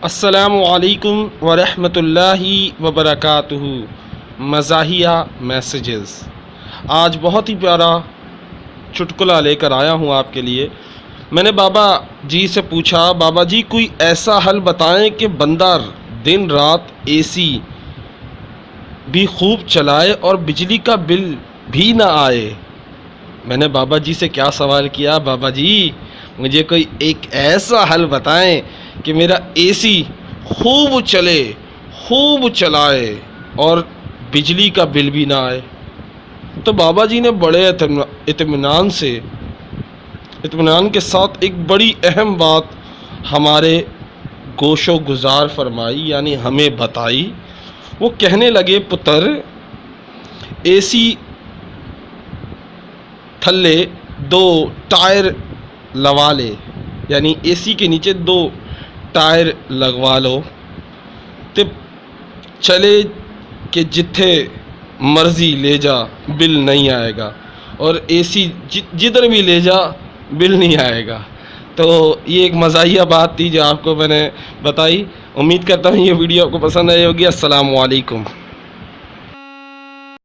السلام علیکم ورحمۃ اللہ وبرکاتہ۔ مزاحیہ میسیجز، آج بہت ہی پیارا چٹکلا لے کر آیا ہوں آپ کے لیے۔ میں نے بابا جی سے پوچھا، بابا جی کوئی ایسا حل بتائیں کہ بندہ دن رات اے سی بھی خوب چلائے اور بجلی کا بل بھی نہ آئے۔ میں نے بابا جی سے کیا سوال کیا، بابا جی مجھے کوئی ایک ایسا حل بتائیں کہ میرا اے سی خوب چلے، خوب چلائے اور بجلی کا بل بھی نہ آئے۔ تو بابا جی نے بڑے اطمینان کے ساتھ ایک بڑی اہم بات ہمارے گوش و گزار فرمائی، یعنی ہمیں بتائی۔ وہ کہنے لگے، پتر اے سی تھلے دو ٹائر لوا لے، یعنی اے سی کے نیچے دو ٹائر لگوا لو تے چلے کہ جتھے مرضی لے جا بل نہیں آئے گا، اور اے سی جدھر بھی لے جا بل نہیں آئے گا۔ تو یہ ایک مزاحیہ بات تھی جو آپ کو میں نے بتائی۔ امید کرتا ہوں یہ ویڈیو آپ کو پسند آئی ہوگی۔ السلام علیکم۔